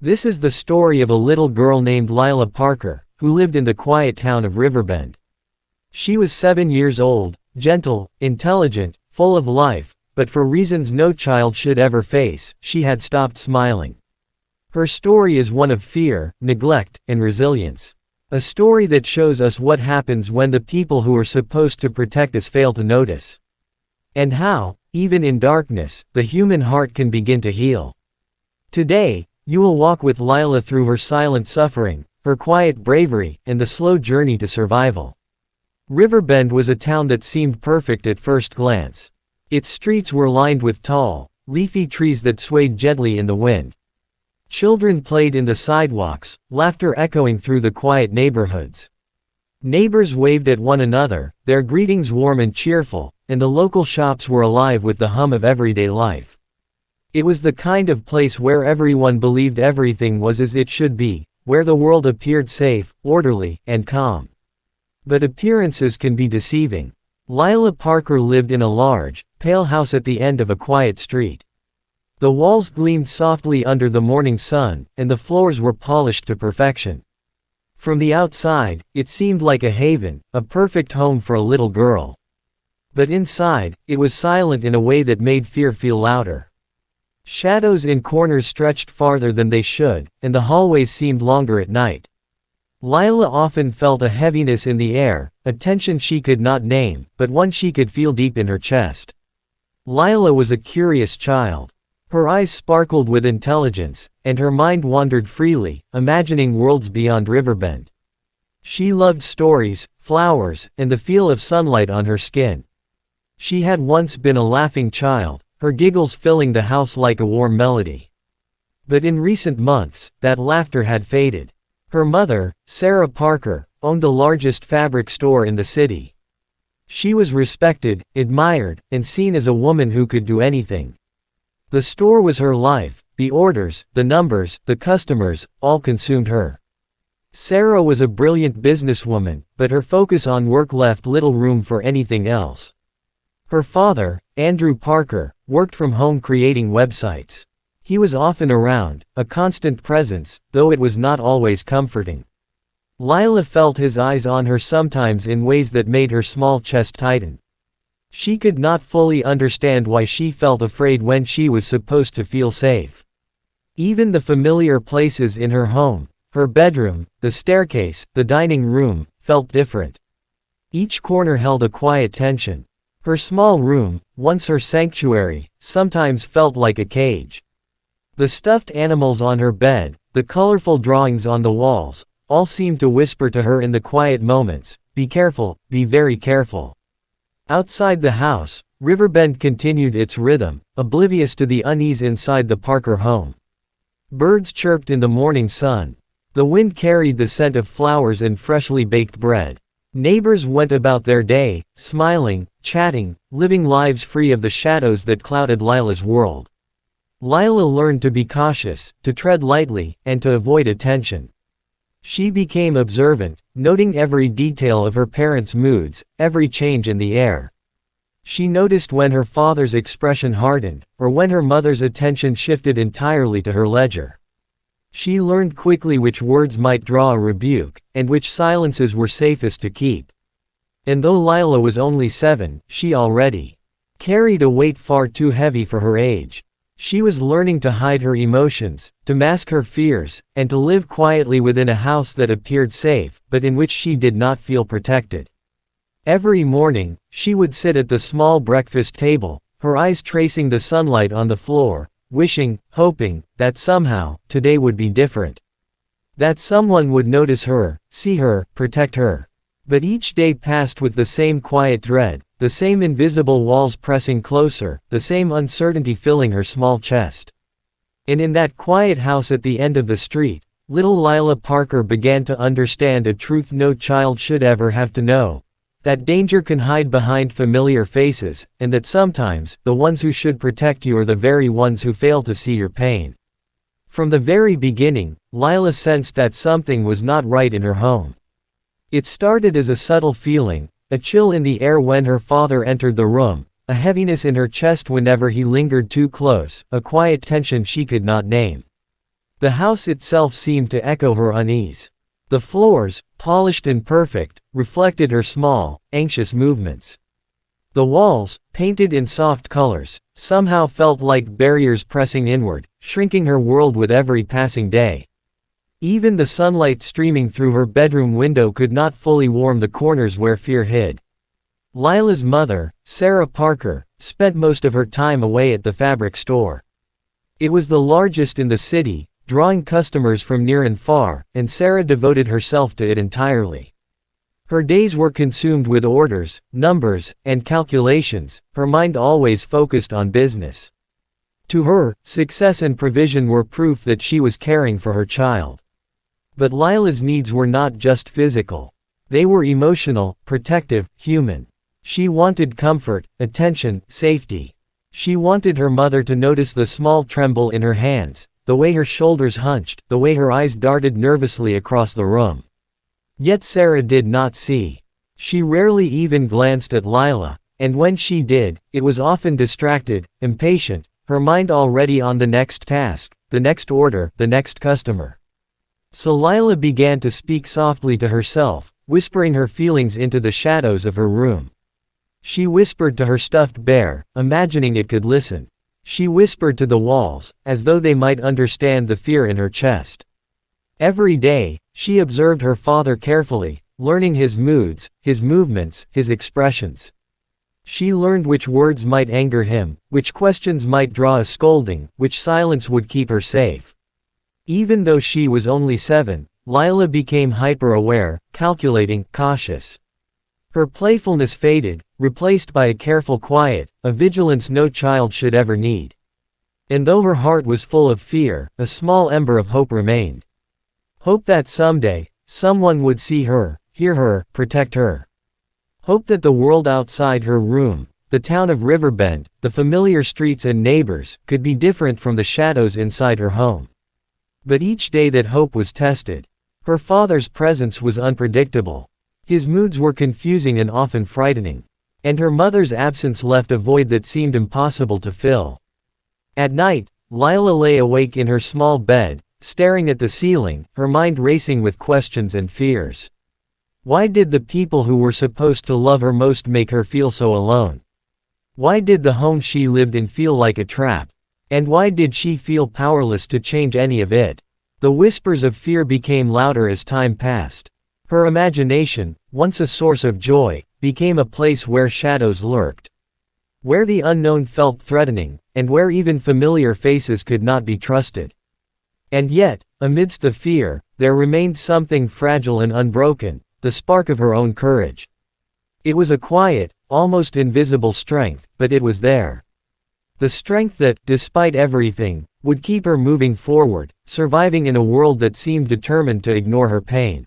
This is the story of a little girl named Lila Parker, who lived in the quiet town of Riverbend. She was 7 years old, gentle, intelligent, full of life, but for reasons no child should ever face, she had stopped smiling. Her story is one of fear, neglect, and resilience. A story that shows us what happens when the people who are supposed to protect us fail to notice. And how, even in darkness, the human heart can begin to heal. Today, you will walk with Lila through her silent suffering, her quiet bravery, and the slow journey to survival. Riverbend was a town that seemed perfect at first glance. Its streets were lined with tall, leafy trees that swayed gently in the wind. Children played in the sidewalks, laughter echoing through the quiet neighborhoods. Neighbors waved at one another, their greetings warm and cheerful, and the local shops were alive with the hum of everyday life. It was the kind of place where everyone believed everything was as it should be, where the world appeared safe, orderly, and calm. But appearances can be deceiving. Lila Parker lived in a large, pale house at the end of a quiet street. The walls gleamed softly under the morning sun, and the floors were polished to perfection. From the outside, it seemed like a haven, a perfect home for a little girl. But inside, it was silent in a way that made fear feel louder. Shadows in corners stretched farther than they should, and the hallways seemed longer at night. Lila often felt a heaviness in the air, a tension she could not name, but one she could feel deep in her chest. Lila was a curious child. Her eyes sparkled with intelligence, and her mind wandered freely, imagining worlds beyond Riverbend. She loved stories, flowers, and the feel of sunlight on her skin. She had once been a laughing child, her giggles filling the house like a warm melody. But in recent months, that laughter had faded. Her mother, Sarah Parker, owned the largest fabric store in the city. She was respected, admired, and seen as a woman who could do anything. The store was her life, the orders, the numbers, the customers, all consumed her. Sarah was a brilliant businesswoman, but her focus on work left little room for anything else. Her father, Andrew Parker, worked from home creating websites. He was often around, a constant presence, though it was not always comforting. Lila felt his eyes on her sometimes in ways that made her small chest tighten. She could not fully understand why she felt afraid when she was supposed to feel safe. Even the familiar places in her home, her bedroom, the staircase, the dining room, felt different. Each corner held a quiet tension. Her small room, once her sanctuary, sometimes felt like a cage. The stuffed animals on her bed, the colorful drawings on the walls, all seemed to whisper to her in the quiet moments, "Be careful, be very careful." Outside the house, Riverbend continued its rhythm, oblivious to the unease inside the Parker home. Birds chirped in the morning sun. The wind carried the scent of flowers and freshly baked bread. Neighbors went about their day, smiling, chatting, living lives free of the shadows that clouded Lila's world. Lila learned to be cautious, to tread lightly, and to avoid attention. She became observant, noting every detail of her parents' moods, every change in the air. She noticed when her father's expression hardened, or when her mother's attention shifted entirely to her ledger. She learned quickly which words might draw a rebuke, and which silences were safest to keep. And though Lila was only 7, she already carried a weight far too heavy for her age. She was learning to hide her emotions, to mask her fears, and to live quietly within a house that appeared safe, but in which she did not feel protected. Every morning, she would sit at the small breakfast table, her eyes tracing the sunlight on the floor, wishing, hoping, that somehow, today would be different. That someone would notice her, see her, protect her. But each day passed with the same quiet dread, the same invisible walls pressing closer, the same uncertainty filling her small chest. And in that quiet house at the end of the street, little Lila Parker began to understand a truth no child should ever have to know. That danger can hide behind familiar faces, and that sometimes, the ones who should protect you are the very ones who fail to see your pain. From the very beginning, Lila sensed that something was not right in her home. It started as a subtle feeling, a chill in the air when her father entered the room, a heaviness in her chest whenever he lingered too close, a quiet tension she could not name. The house itself seemed to echo her unease. The floors, polished and perfect, reflected her small, anxious movements. The walls, painted in soft colors, somehow felt like barriers pressing inward, shrinking her world with every passing day. Even the sunlight streaming through her bedroom window could not fully warm the corners where fear hid. Lila's mother, Sarah Parker, spent most of her time away at the fabric store. It was the largest in the city, drawing customers from near and far, and Sarah devoted herself to it entirely. Her days were consumed with orders, numbers, and calculations, her mind always focused on business. To her, success and provision were proof that she was caring for her child. But Lila's needs were not just physical. They were emotional, protective, human. She wanted comfort, attention, safety. She wanted her mother to notice the small tremble in her hands, the way her shoulders hunched, the way her eyes darted nervously across the room. Yet Sarah did not see. She rarely even glanced at Lila, and when she did, it was often distracted, impatient, her mind already on the next task, the next order, the next customer. So Lila began to speak softly to herself, whispering her feelings into the shadows of her room. She whispered to her stuffed bear, imagining it could listen. She whispered to the walls, as though they might understand the fear in her chest. Every day, she observed her father carefully, learning his moods, his movements, his expressions. She learned which words might anger him, which questions might draw a scolding, which silence would keep her safe. Even though she was only 7, Lila became hyper-aware, calculating, cautious. Her playfulness faded, replaced by a careful quiet, a vigilance no child should ever need. And though her heart was full of fear, a small ember of hope remained. Hope that someday, someone would see her, hear her, protect her. Hope that the world outside her room, the town of Riverbend, the familiar streets and neighbors, could be different from the shadows inside her home. But each day that hope was tested. Her father's presence was unpredictable. His moods were confusing and often frightening. And her mother's absence left a void that seemed impossible to fill. At night, Lila lay awake in her small bed, staring at the ceiling, her mind racing with questions and fears. Why did the people who were supposed to love her most make her feel so alone? Why did the home she lived in feel like a trap? And why did she feel powerless to change any of it? The whispers of fear became louder as time passed. Her imagination, once a source of joy, became a place where shadows lurked. Where the unknown felt threatening, and where even familiar faces could not be trusted. And yet, amidst the fear, there remained something fragile and unbroken, the spark of her own courage. It was a quiet, almost invisible strength, but it was there. The strength that, despite everything, would keep her moving forward, surviving in a world that seemed determined to ignore her pain.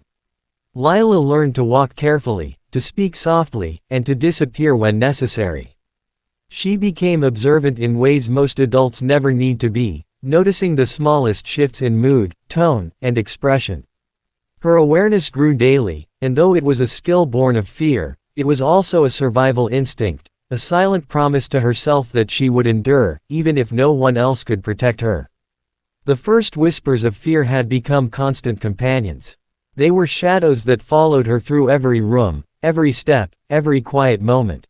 Lila learned to walk carefully, to speak softly, and to disappear when necessary. She became observant in ways most adults never need to be, noticing the smallest shifts in mood, tone, and expression. Her awareness grew daily, and though it was a skill born of fear, it was also a survival instinct, a silent promise to herself that she would endure, even if no one else could protect her. The first whispers of fear had become constant companions. They were shadows that followed her through every room, every step, every quiet moment.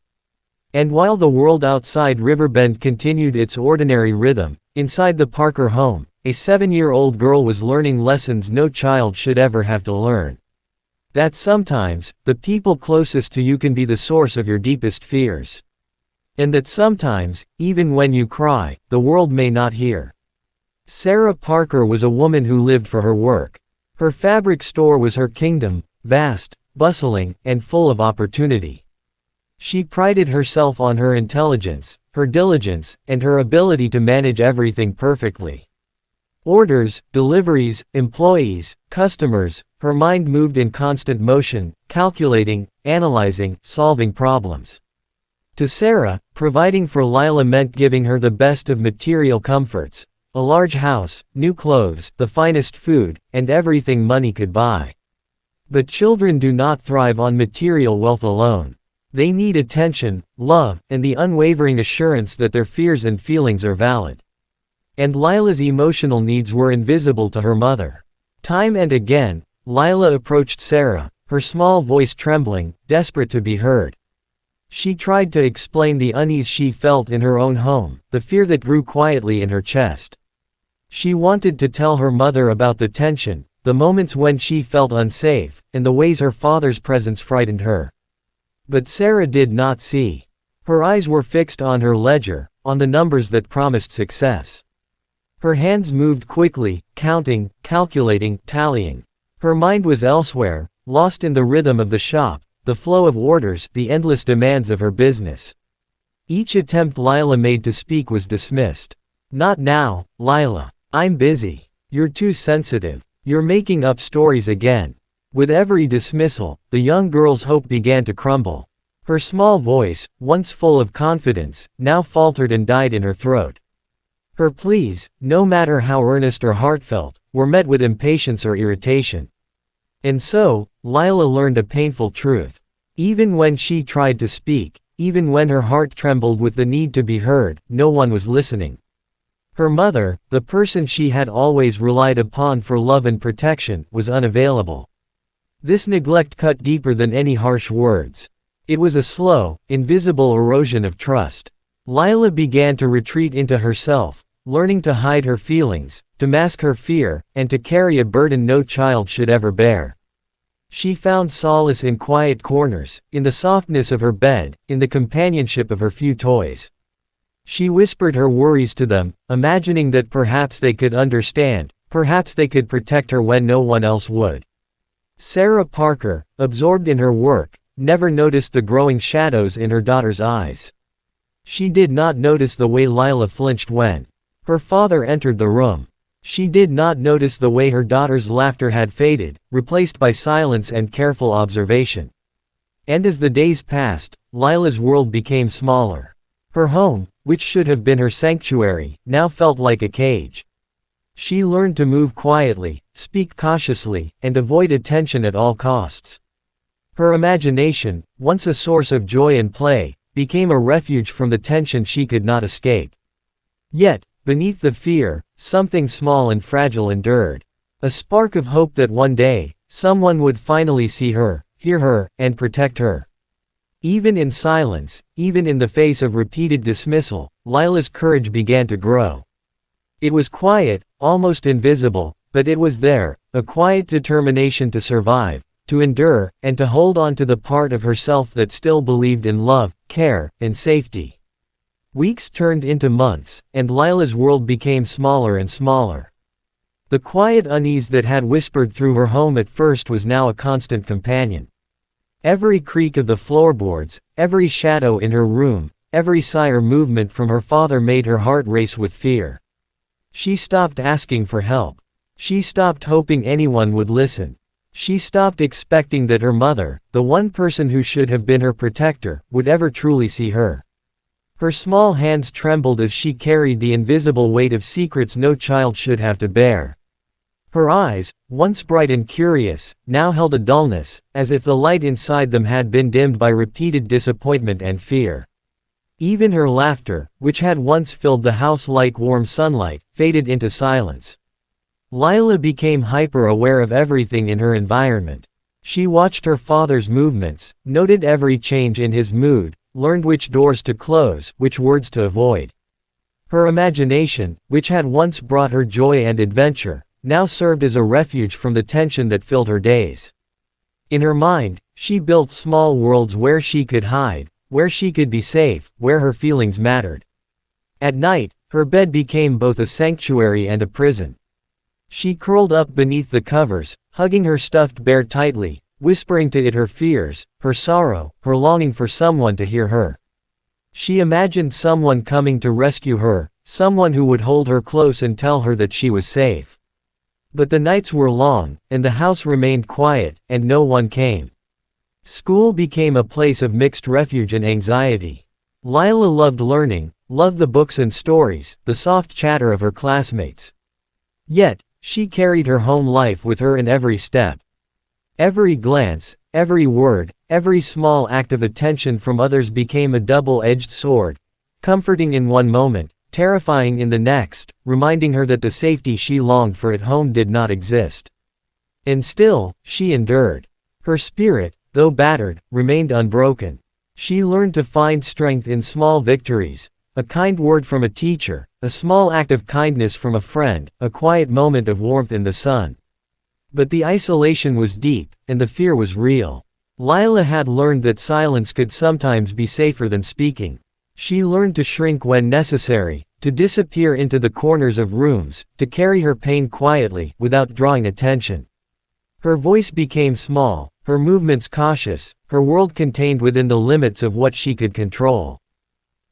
And while the world outside Riverbend continued its ordinary rhythm, inside the Parker home, a 7-year-old girl was learning lessons no child should ever have to learn. That sometimes, the people closest to you can be the source of your deepest fears. And that sometimes, even when you cry, the world may not hear. Sarah Parker was a woman who lived for her work. Her fabric store was her kingdom, vast, bustling, and full of opportunity. She prided herself on her intelligence, her diligence, and her ability to manage everything perfectly. Orders, deliveries, employees, customers, her mind moved in constant motion, calculating, analyzing, solving problems. To Sarah, providing for Lila meant giving her the best of material comforts, a large house, new clothes, the finest food, and everything money could buy. But children do not thrive on material wealth alone. They need attention, love, and the unwavering assurance that their fears and feelings are valid. And Lila's emotional needs were invisible to her mother. Time and again, Lila approached Sarah, her small voice trembling, desperate to be heard. She tried to explain the unease she felt in her own home, the fear that grew quietly in her chest. She wanted to tell her mother about the tension, the moments when she felt unsafe, and the ways her father's presence frightened her. But Sarah did not see. Her eyes were fixed on her ledger, on the numbers that promised success. Her hands moved quickly, counting, calculating, tallying. Her mind was elsewhere, lost in the rhythm of the shop, the flow of orders, the endless demands of her business. Each attempt Lila made to speak was dismissed. "Not now, Lila. I'm busy. You're too sensitive. You're making up stories again." With every dismissal, the young girl's hope began to crumble. Her small voice, once full of confidence, now faltered and died in her throat. Her pleas, no matter how earnest or heartfelt, were met with impatience or irritation. And so, Lila learned a painful truth. Even when she tried to speak, even when her heart trembled with the need to be heard, no one was listening. Her mother, the person she had always relied upon for love and protection, was unavailable. This neglect cut deeper than any harsh words. It was a slow, invisible erosion of trust. Lila began to retreat into herself, learning to hide her feelings, to mask her fear, and to carry a burden no child should ever bear. She found solace in quiet corners, in the softness of her bed, in the companionship of her few toys. She whispered her worries to them, imagining that perhaps they could understand, perhaps they could protect her when no one else would. Sarah Parker, absorbed in her work, never noticed the growing shadows in her daughter's eyes. She did not notice the way Lila flinched when her father entered the room. She did not notice the way her daughter's laughter had faded, replaced by silence and careful observation. And as the days passed, Lila's world became smaller. Her home, which should have been her sanctuary, now felt like a cage. She learned to move quietly, speak cautiously, and avoid attention at all costs. Her imagination, once a source of joy and play, became a refuge from the tension she could not escape. Yet, beneath the fear, something small and fragile endured. A spark of hope that one day, someone would finally see her, hear her, and protect her. Even in silence, even in the face of repeated dismissal, Lila's courage began to grow. It was quiet, almost invisible, but it was there, a quiet determination to survive, to endure, and to hold on to the part of herself that still believed in love, care, and safety. Weeks turned into months, and Lila's world became smaller and smaller. The quiet unease that had whispered through her home at first was now a constant companion. Every creak of the floorboards, every shadow in her room, every sigh or movement from her father made her heart race with fear. She stopped asking for help. She stopped hoping anyone would listen. She stopped expecting that her mother, the one person who should have been her protector, would ever truly see her. Her small hands trembled as she carried the invisible weight of secrets no child should have to bear. Her eyes, once bright and curious, now held a dullness, as if the light inside them had been dimmed by repeated disappointment and fear. Even her laughter, which had once filled the house like warm sunlight, faded into silence. Lila became hyper-aware of everything in her environment. She watched her father's movements, noted every change in his mood, learned which doors to close, which words to avoid. Her imagination, which had once brought her joy and adventure, now served as a refuge from the tension that filled her days. In her mind, she built small worlds where she could hide, where she could be safe, where her feelings mattered. At night, her bed became both a sanctuary and a prison. She curled up beneath the covers, hugging her stuffed bear tightly, whispering to it her fears, her sorrow, her longing for someone to hear her. She imagined someone coming to rescue her, someone who would hold her close and tell her that she was safe. But the nights were long, and the house remained quiet, and no one came. School became a place of mixed refuge and anxiety. Lila loved learning, loved the books and stories, the soft chatter of her classmates. Yet, she carried her home life with her in every step. Every glance, every word, every small act of attention from others became a double-edged sword, comforting in one moment, terrifying in the next, reminding her that the safety she longed for at home did not exist. And still, she endured. Her spirit, though battered, remained unbroken. She learned to find strength in small victories, a kind word from a teacher, a small act of kindness from a friend, a quiet moment of warmth in the sun. But the isolation was deep, and the fear was real. Lila had learned that silence could sometimes be safer than speaking. She learned to shrink when necessary, to disappear into the corners of rooms, to carry her pain quietly, without drawing attention. Her voice became small, her movements cautious, her world contained within the limits of what she could control.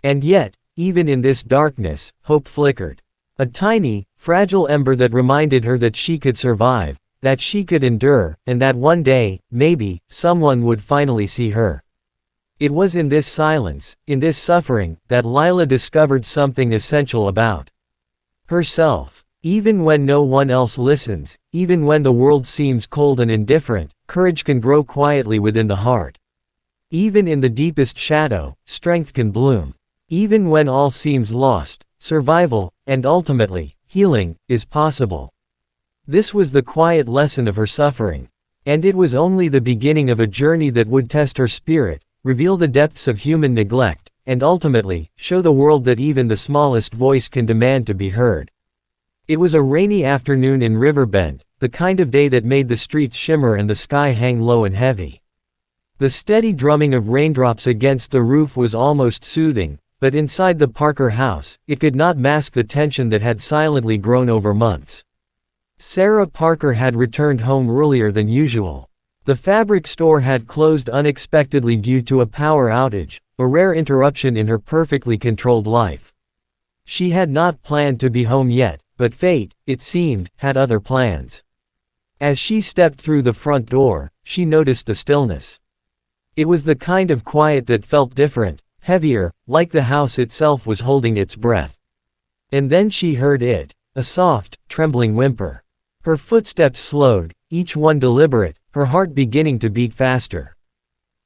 And yet, even in this darkness, hope flickered. A tiny, fragile ember that reminded her that she could survive, that she could endure, and that one day, maybe, someone would finally see her. It was in this silence, in this suffering, that Lila discovered something essential about herself. Even when no one else listens, even when the world seems cold and indifferent, courage can grow quietly within the heart. Even in the deepest shadow, strength can bloom. Even when all seems lost, survival, and ultimately, healing, is possible. This was the quiet lesson of her suffering. And it was only the beginning of a journey that would test her spirit, reveal the depths of human neglect, and ultimately, show the world that even the smallest voice can demand to be heard. It was a rainy afternoon in Riverbend, the kind of day that made the streets shimmer and the sky hang low and heavy. The steady drumming of raindrops against the roof was almost soothing, but inside the Parker house, it could not mask the tension that had silently grown over months. Sarah Parker had returned home earlier than usual. The fabric store had closed unexpectedly due to a power outage, a rare interruption in her perfectly controlled life. She had not planned to be home yet, but fate, it seemed, had other plans. As she stepped through the front door, she noticed the stillness. It was the kind of quiet that felt different, heavier, like the house itself was holding its breath. And then she heard it, a soft, trembling whimper. Her footsteps slowed, each one deliberate, her heart beginning to beat faster.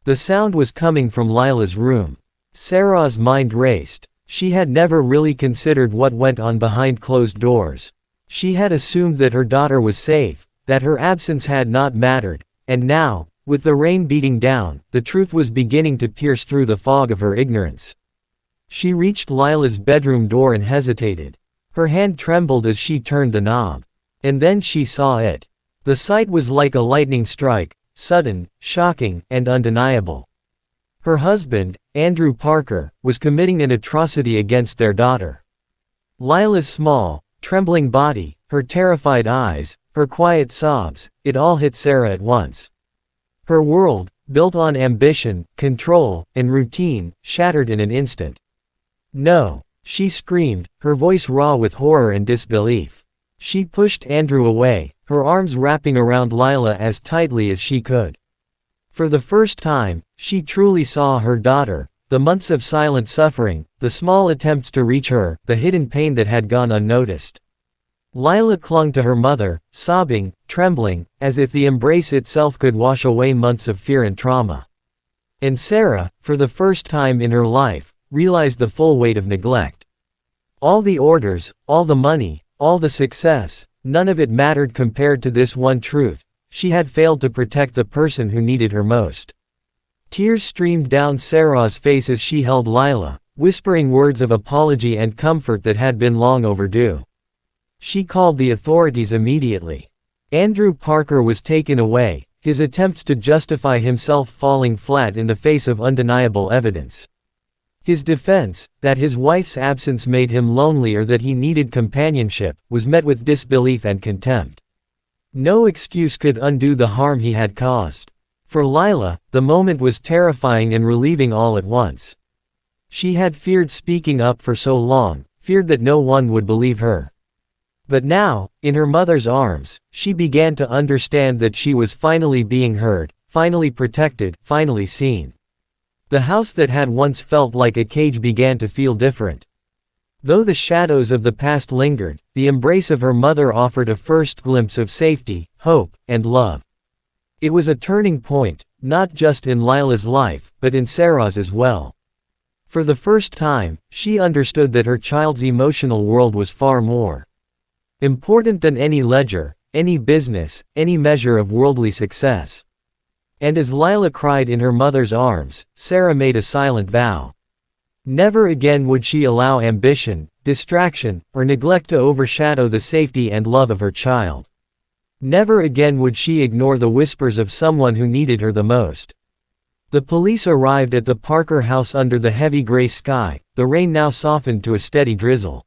The sound was coming from Lila's room. Sarah's mind raced. She had never really considered what went on behind closed doors. She had assumed that her daughter was safe, that her absence had not mattered, and now, with the rain beating down, the truth was beginning to pierce through the fog of her ignorance. She reached Lila's bedroom door and hesitated. Her hand trembled as she turned the knob. And then she saw it. The sight was like a lightning strike, sudden, shocking, and undeniable. Her husband, Andrew Parker, was committing an atrocity against their daughter. Lila's small, trembling body, her terrified eyes, her quiet sobs, it all hit Sarah at once. Her world, built on ambition, control, and routine, shattered in an instant. No, she screamed, her voice raw with horror and disbelief. She pushed Andrew away, her arms wrapping around Lila as tightly as she could. For the first time, she truly saw her daughter, the months of silent suffering, the small attempts to reach her, the hidden pain that had gone unnoticed. Lila clung to her mother, sobbing, trembling, as if the embrace itself could wash away months of fear and trauma. And Sarah, for the first time in her life, realized the full weight of neglect. All the orders, all the money, all the success, none of it mattered compared to this one truth: she had failed to protect the person who needed her most. Tears streamed down Sarah's face as she held Lila, whispering words of apology and comfort that had been long overdue. She called the authorities immediately. Andrew Parker was taken away, his attempts to justify himself falling flat in the face of undeniable evidence. His defense, that his wife's absence made him lonely or that he needed companionship, was met with disbelief and contempt. No excuse could undo the harm he had caused. For Lila, the moment was terrifying and relieving all at once. She had feared speaking up for so long, feared that no one would believe her. But now, in her mother's arms, she began to understand that she was finally being heard, finally protected, finally seen. The house that had once felt like a cage began to feel different. Though the shadows of the past lingered, the embrace of her mother offered a first glimpse of safety, hope, and love. It was a turning point, not just in Lila's life, but in Sarah's as well. For the first time, she understood that her child's emotional world was far more important than any ledger, any business, any measure of worldly success. And as Lila cried in her mother's arms, Sarah made a silent vow. Never again would she allow ambition, distraction, or neglect to overshadow the safety and love of her child. Never again would she ignore the whispers of someone who needed her the most. The police arrived at the Parker house under the heavy gray sky, the rain now softened to a steady drizzle.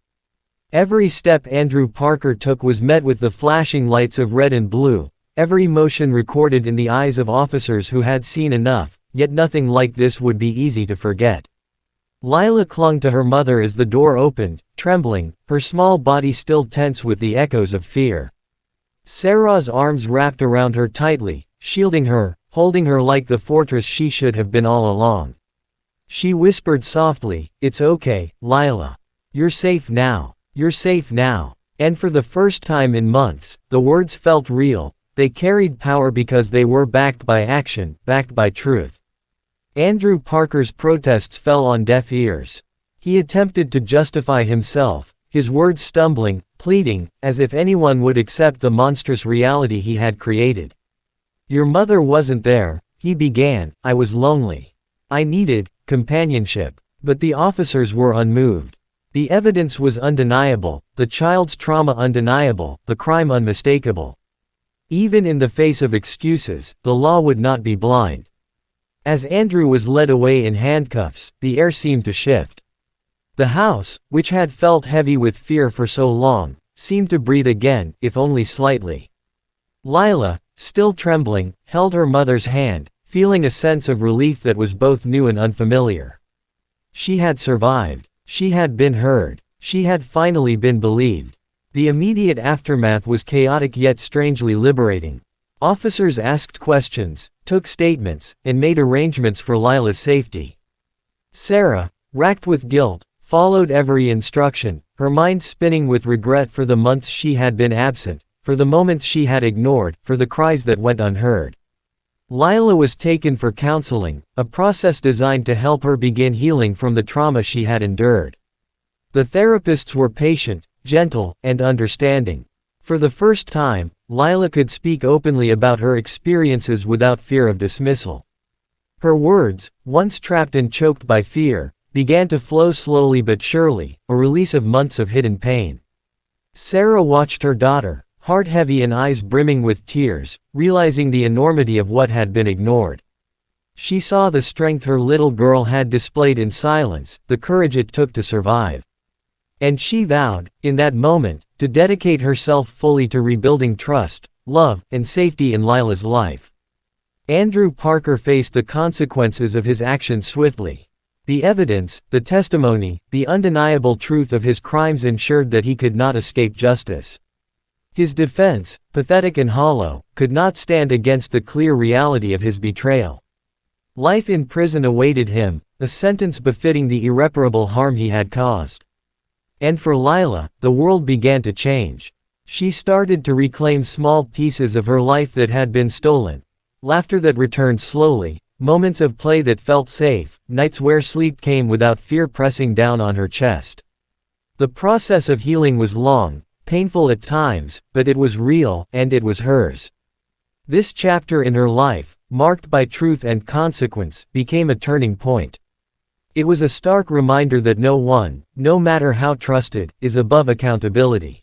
Every step Andrew Parker took was met with the flashing lights of red and blue, every motion recorded in the eyes of officers who had seen enough, yet nothing like this would be easy to forget. Lila clung to her mother as the door opened, trembling, her small body still tense with the echoes of fear. Sarah's arms wrapped around her tightly, shielding her, holding her like the fortress she should have been all along. She whispered softly, "It's okay, Lila. You're safe now. You're safe now." And for the first time in months, the words felt real. They carried power because they were backed by action, backed by truth. Andrew Parker's protests fell on deaf ears. He attempted to justify himself, his words stumbling, pleading, as if anyone would accept the monstrous reality he had created. "Your mother wasn't there," he began. "I was lonely. I needed companionship." But the officers were unmoved. The evidence was undeniable, the child's trauma undeniable, the crime unmistakable. Even in the face of excuses, the law would not be blind. As Andrew was led away in handcuffs, the air seemed to shift. The house, which had felt heavy with fear for so long, seemed to breathe again, if only slightly. Lila, still trembling, held her mother's hand, feeling a sense of relief that was both new and unfamiliar. She had survived. She had been heard. She had finally been believed. The immediate aftermath was chaotic yet strangely liberating. Officers asked questions, took statements, and made arrangements for Lila's safety. Sarah, racked with guilt, followed every instruction, her mind spinning with regret for the months she had been absent, for the moments she had ignored, for the cries that went unheard. Lila was taken for counseling, a process designed to help her begin healing from the trauma she had endured. The therapists were patient, gentle, and understanding. For the first time, Lila could speak openly about her experiences without fear of dismissal. Her words, once trapped and choked by fear, began to flow slowly but surely, a release of months of hidden pain. Sarah watched her daughter, heart heavy and eyes brimming with tears, realizing the enormity of what had been ignored. She saw the strength her little girl had displayed in silence, the courage it took to survive. And she vowed, in that moment, to dedicate herself fully to rebuilding trust, love, and safety in Lila's life. Andrew Parker faced the consequences of his actions swiftly. The evidence, the testimony, the undeniable truth of his crimes ensured that he could not escape justice. His defense, pathetic and hollow, could not stand against the clear reality of his betrayal. Life in prison awaited him, a sentence befitting the irreparable harm he had caused. And for Lila, the world began to change. She started to reclaim small pieces of her life that had been stolen. Laughter that returned slowly, moments of play that felt safe, nights where sleep came without fear pressing down on her chest. The process of healing was long, painful at times, but it was real, and it was hers. This chapter in her life, marked by truth and consequence, became a turning point. It was a stark reminder that no one, no matter how trusted, is above accountability.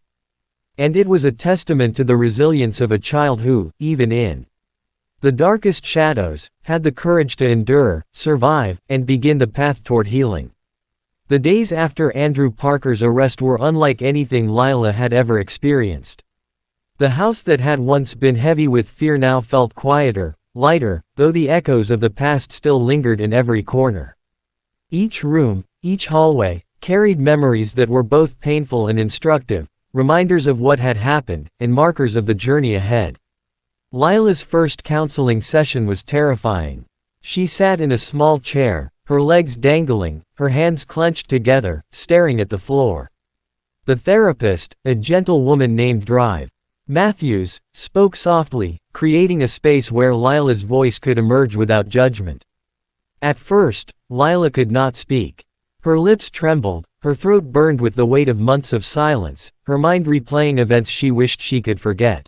And it was a testament to the resilience of a child who, even in the darkest shadows, had the courage to endure, survive, and begin the path toward healing. The days after Andrew Parker's arrest were unlike anything Lila had ever experienced. The house that had once been heavy with fear now felt quieter, lighter, though the echoes of the past still lingered in every corner. Each room, each hallway, carried memories that were both painful and instructive, reminders of what had happened, and markers of the journey ahead. Lila's first counseling session was terrifying. She sat in a small chair, her legs dangling, her hands clenched together, staring at the floor. The therapist, a gentle woman named Drive Matthews, spoke softly, creating a space where Lila's voice could emerge without judgment. At first, Lila could not speak. Her lips trembled, her throat burned with the weight of months of silence, her mind replaying events she wished she could forget.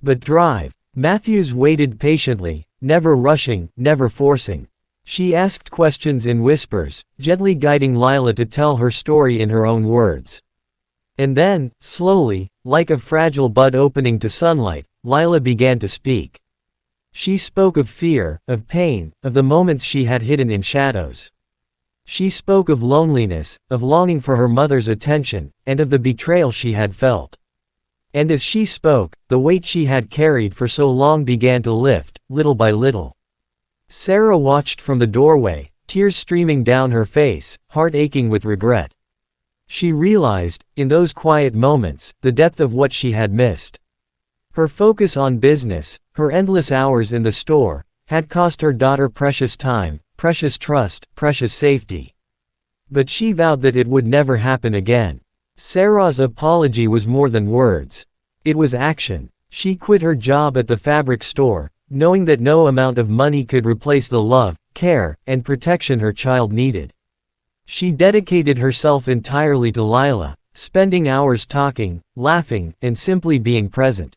But Drive. Matthews waited patiently, never rushing, never forcing. She asked questions in whispers, gently guiding Lila to tell her story in her own words. And then, slowly, like a fragile bud opening to sunlight, Lila began to speak. She spoke of fear, of pain, of the moments she had hidden in shadows. She spoke of loneliness, of longing for her mother's attention, and of the betrayal she had felt. And as she spoke, the weight she had carried for so long began to lift, little by little. Sarah watched from the doorway, tears streaming down her face, heart aching with regret. She realized, in those quiet moments, the depth of what she had missed. Her focus on business, her endless hours in the store, had cost her daughter precious time, precious trust, precious safety. But she vowed that it would never happen again. Sarah's apology was more than words. It was action. She quit her job at the fabric store, knowing that no amount of money could replace the love, care, and protection her child needed. She dedicated herself entirely to Lila, spending hours talking, laughing, and simply being present.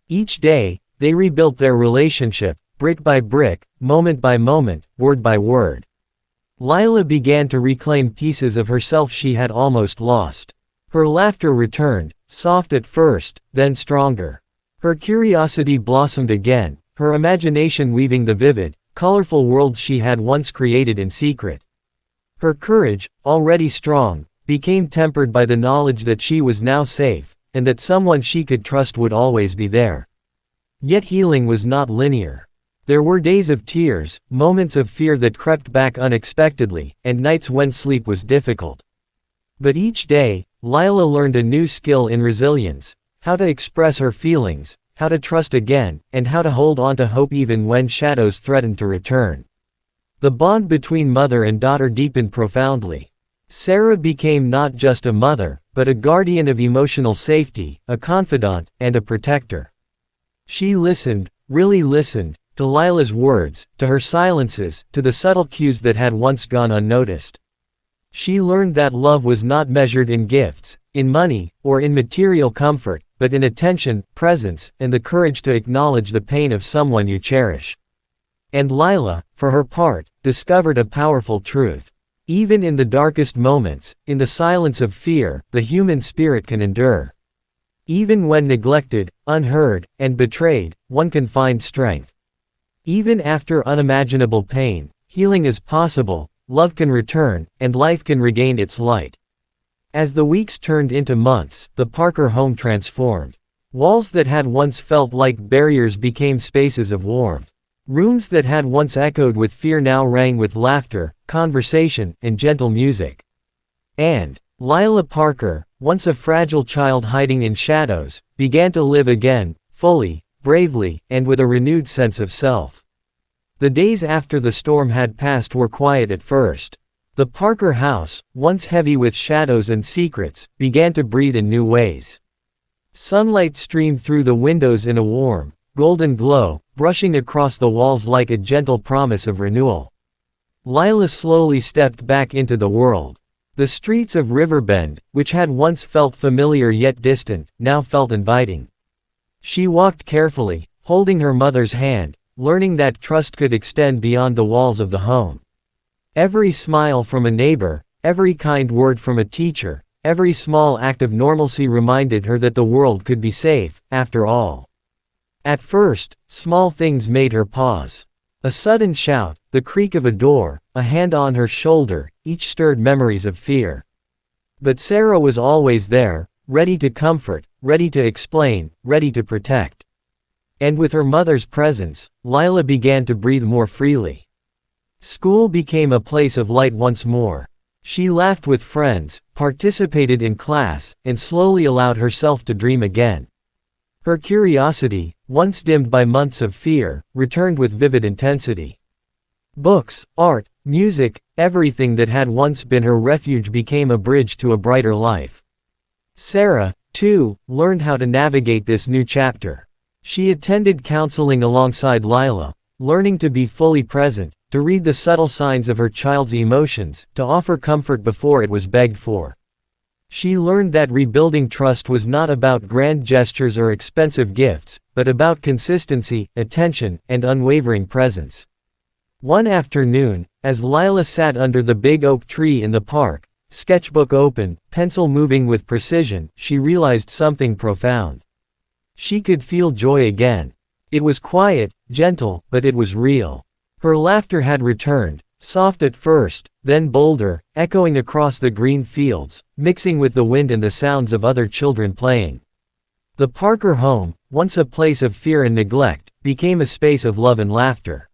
Each day, they rebuilt their relationship, brick by brick, moment by moment, word by word. Lila began to reclaim pieces of herself she had almost lost. Her laughter returned, soft at first, then stronger. Her curiosity blossomed again, her imagination weaving the vivid, colorful worlds she had once created in secret. Her courage, already strong, became tempered by the knowledge that she was now safe, and that someone she could trust would always be there. Yet healing was not linear. There were days of tears, moments of fear that crept back unexpectedly, and nights when sleep was difficult. But each day, Lila learned a new skill in resilience: how to express her feelings, how to trust again, and how to hold on to hope even when shadows threatened to return. The bond between mother and daughter deepened profoundly. Sarah became not just a mother, but a guardian of emotional safety, a confidant, and a protector. She listened, really listened, to Lila's words, to her silences, to the subtle cues that had once gone unnoticed. She learned that love was not measured in gifts, in money, or in material comfort, but in attention, presence, and the courage to acknowledge the pain of someone you cherish. And Lila, for her part, discovered a powerful truth. Even in the darkest moments, in the silence of fear, the human spirit can endure. Even when neglected, unheard, and betrayed, one can find strength. Even after unimaginable pain, healing is possible, love can return, and life can regain its light. As the weeks turned into months, the Parker home transformed. Walls that had once felt like barriers became spaces of warmth. Rooms that had once echoed with fear now rang with laughter, conversation, and gentle music. And Lila Parker, once a fragile child hiding in shadows, began to live again, fully, bravely, and with a renewed sense of self. The days after the storm had passed were quiet at first. The Parker house, once heavy with shadows and secrets, began to breathe in new ways. Sunlight streamed through the windows in a warm, golden glow, brushing across the walls like a gentle promise of renewal. Lila slowly stepped back into the world. The streets of Riverbend, which had once felt familiar yet distant, now felt inviting. She walked carefully, holding her mother's hand, learning that trust could extend beyond the walls of the home. Every smile from a neighbor, every kind word from a teacher, every small act of normalcy reminded her that the world could be safe, after all. At first, small things made her pause. A sudden shout, the creak of a door, a hand on her shoulder, each stirred memories of fear. But Sarah was always there, ready to comfort, ready to explain, ready to protect. And with her mother's presence, Lila began to breathe more freely. School became a place of light once more. She laughed with friends, participated in class, and slowly allowed herself to dream again. Her curiosity, once dimmed by months of fear, returned with vivid intensity. Books, art, music, everything that had once been her refuge became a bridge to a brighter life. Sarah, too, learned how to navigate this new chapter. She attended counseling alongside Lila, learning to be fully present, to read the subtle signs of her child's emotions, to offer comfort before it was begged for. She learned that rebuilding trust was not about grand gestures or expensive gifts, but about consistency, attention, and unwavering presence. One afternoon, as Lila sat under the big oak tree in the park, sketchbook open, pencil moving with precision, she realized something profound. She could feel joy again. It was quiet, gentle, but it was real. Her laughter had returned, soft at first, then bolder, echoing across the green fields, mixing with the wind and the sounds of other children playing. The Parker home, once a place of fear and neglect, became a space of love and laughter.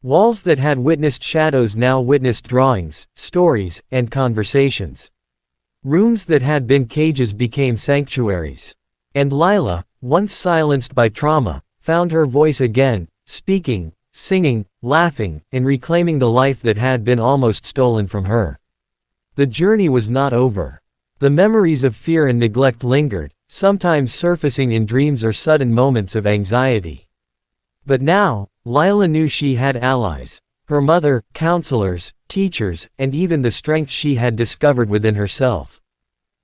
Walls that had witnessed shadows now witnessed drawings, stories, and conversations. Rooms that had been cages became sanctuaries. And Lila, once silenced by trauma, found her voice again, speaking, singing, laughing, and reclaiming the life that had been almost stolen from her. The journey was not over. The memories of fear and neglect lingered, sometimes surfacing in dreams or sudden moments of anxiety. But now, Lila knew she had allies: her mother, counselors, teachers, and even the strength she had discovered within herself.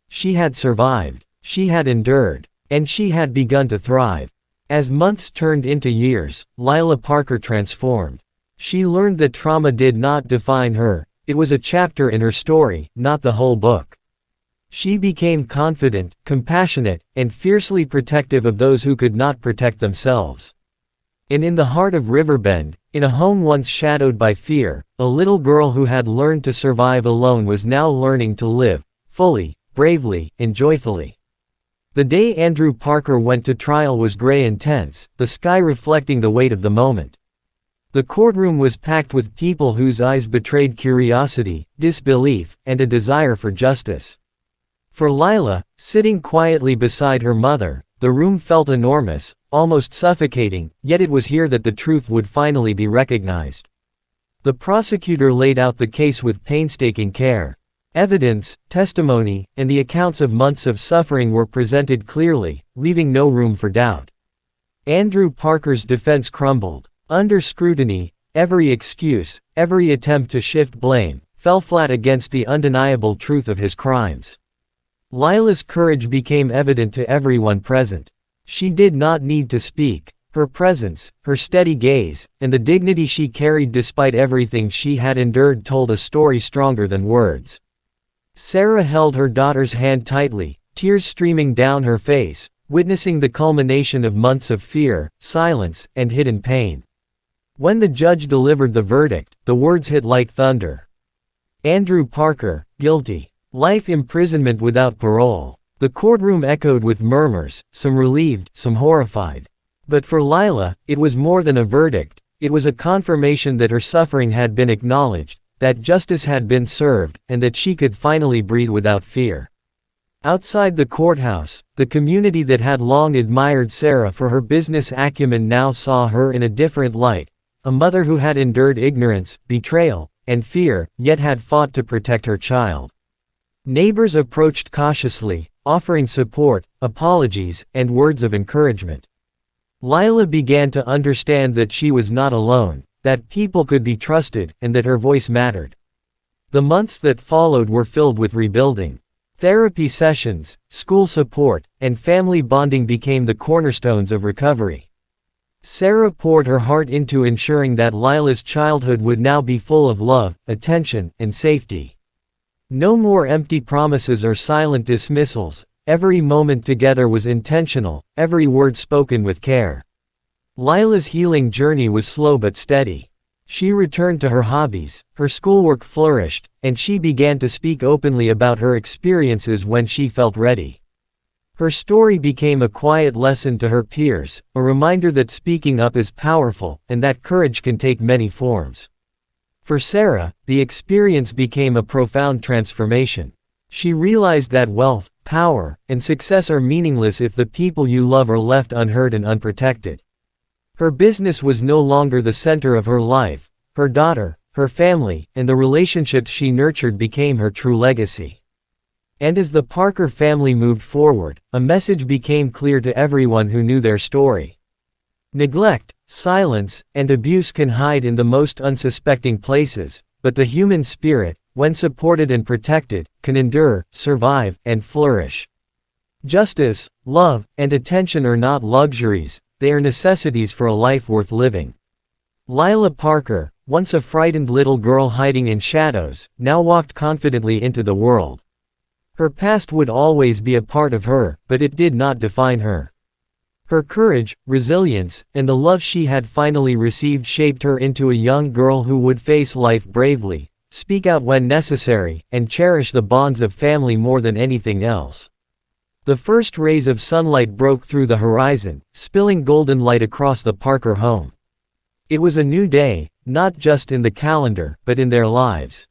She had survived, she had endured, and she had begun to thrive. As months turned into years, Lila Parker transformed. She learned that trauma did not define her, it was a chapter in her story, not the whole book. She became confident, compassionate, and fiercely protective of those who could not protect themselves. And in the heart of Riverbend, in a home once shadowed by fear, a little girl who had learned to survive alone was now learning to live, fully, bravely, and joyfully. The day Andrew Parker went to trial was gray and tense, the sky reflecting the weight of the moment. The courtroom was packed with people whose eyes betrayed curiosity, disbelief, and a desire for justice. For Lila, sitting quietly beside her mother, the room felt enormous, almost suffocating, yet it was here that the truth would finally be recognized. The prosecutor laid out the case with painstaking care. Evidence, testimony, and the accounts of months of suffering were presented clearly, leaving no room for doubt. Andrew Parker's defense crumbled. Under scrutiny, every excuse, every attempt to shift blame, fell flat against the undeniable truth of his crimes. Lila's courage became evident to everyone present. She did not need to speak. Her presence, her steady gaze, and the dignity she carried despite everything she had endured told a story stronger than words. Sarah held her daughter's hand tightly, tears streaming down her face, witnessing the culmination of months of fear, silence, and hidden pain. When the judge delivered the verdict, the words hit like thunder. Andrew Parker, guilty. Life imprisonment without parole. The courtroom echoed with murmurs, some relieved, some horrified. But for Lila, it was more than a verdict, it was a confirmation that her suffering had been acknowledged, that justice had been served, and that she could finally breathe without fear. Outside the courthouse, the community that had long admired Sarah for her business acumen now saw her in a different light, a mother who had endured ignorance, betrayal, and fear, yet had fought to protect her child. Neighbors approached cautiously, offering support, apologies, and words of encouragement. Lila began to understand that she was not alone, that people could be trusted, and that her voice mattered. The months that followed were filled with rebuilding. Therapy sessions, school support, and family bonding became the cornerstones of recovery. Sarah poured her heart into ensuring that Lila's childhood would now be full of love, attention, and safety. No more empty promises or silent dismissals. Every moment together was intentional, every word spoken with care. Lila's healing journey was slow but steady. She returned to her hobbies, her schoolwork flourished, and she began to speak openly about her experiences when she felt ready. Her story became a quiet lesson to her peers, a reminder that speaking up is powerful, and that courage can take many forms. For Sarah, the experience became a profound transformation. She realized that wealth, power, and success are meaningless if the people you love are left unheard and unprotected. Her business was no longer the center of her life. Her daughter, her family, and the relationships she nurtured became her true legacy. And as the Parker family moved forward, a message became clear to everyone who knew their story. Neglect, Silence and abuse can hide in the most unsuspecting places, but the human spirit, when supported and protected, can endure, survive, and flourish. Justice, love, and attention are not luxuries, they are necessities for a life worth living. Lila Parker, once a frightened little girl hiding in shadows, now walked confidently into the world. Her past would always be a part of her, but it did not define her. Her courage, resilience, and the love she had finally received shaped her into a young girl who would face life bravely, speak out when necessary, and cherish the bonds of family more than anything else. The first rays of sunlight broke through the horizon, spilling golden light across the Parker home. It was a new day, not just in the calendar, but in their lives.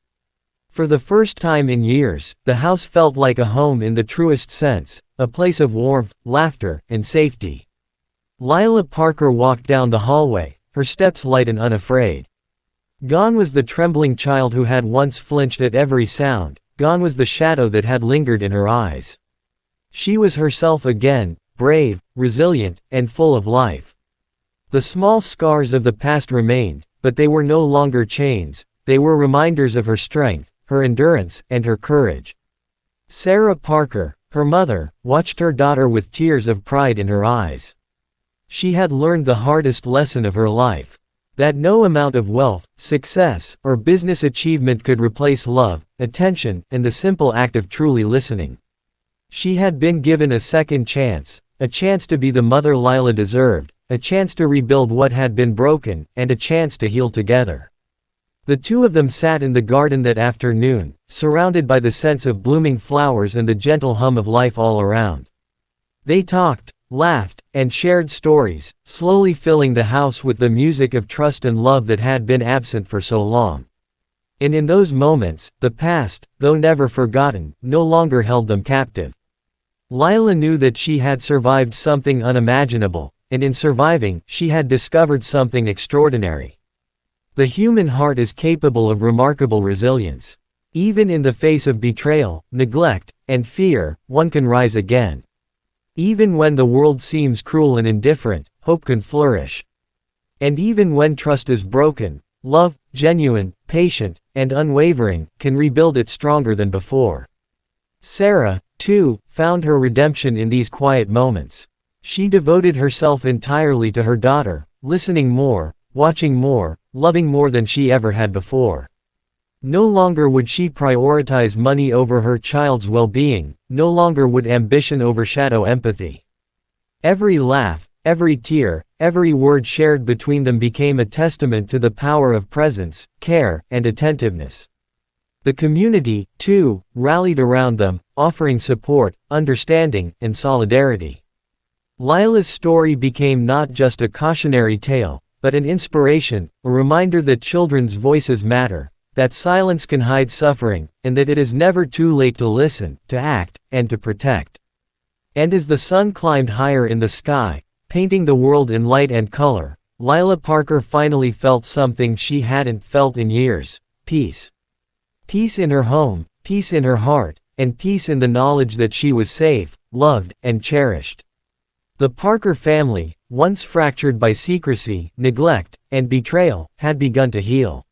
For the first time in years, the house felt like a home in the truest sense, a place of warmth, laughter, and safety. Lila Parker walked down the hallway, her steps light and unafraid. Gone was the trembling child who had once flinched at every sound, gone was the shadow that had lingered in her eyes. She was herself again, brave, resilient, and full of life. The small scars of the past remained, but they were no longer chains, they were reminders of her strength, her endurance, and her courage. Sarah Parker, her mother, watched her daughter with tears of pride in her eyes. She had learned the hardest lesson of her life. That no amount of wealth, success, or business achievement could replace love, attention, and the simple act of truly listening. She had been given a second chance, a chance to be the mother Lila deserved, a chance to rebuild what had been broken, and a chance to heal together. The two of them sat in the garden that afternoon, surrounded by the scents of blooming flowers and the gentle hum of life all around. They talked, laughed, and shared stories, slowly filling the house with the music of trust and love that had been absent for so long. And in those moments, the past, though never forgotten, no longer held them captive. Lila knew that she had survived something unimaginable, and in surviving, she had discovered something extraordinary. The human heart is capable of remarkable resilience. Even in the face of betrayal, neglect, and fear, one can rise again. Even when the world seems cruel and indifferent, hope can flourish. And even when trust is broken, love, genuine, patient, and unwavering, can rebuild it stronger than before. Sarah, too, found her redemption in these quiet moments. She devoted herself entirely to her daughter, listening more, watching more, loving more than she ever had before. No longer would she prioritize money over her child's well-being, no longer would ambition overshadow empathy. Every laugh, every tear, every word shared between them became a testament to the power of presence, care, and attentiveness. The community, too, rallied around them, offering support, understanding, and solidarity. Lila's story became not just a cautionary tale, but an inspiration, a reminder that children's voices matter, that silence can hide suffering, and that it is never too late to listen, to act, and to protect. And as the sun climbed higher in the sky, painting the world in light and color, Lila Parker finally felt something she hadn't felt in years: peace. Peace in her home, peace in her heart, and peace in the knowledge that she was safe, loved, and cherished. The Parker family, once fractured by secrecy, neglect, and betrayal, had begun to heal.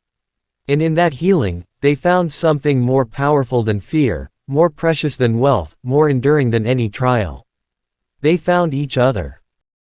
And in that healing, they found something more powerful than fear, more precious than wealth, more enduring than any trial. They found each other.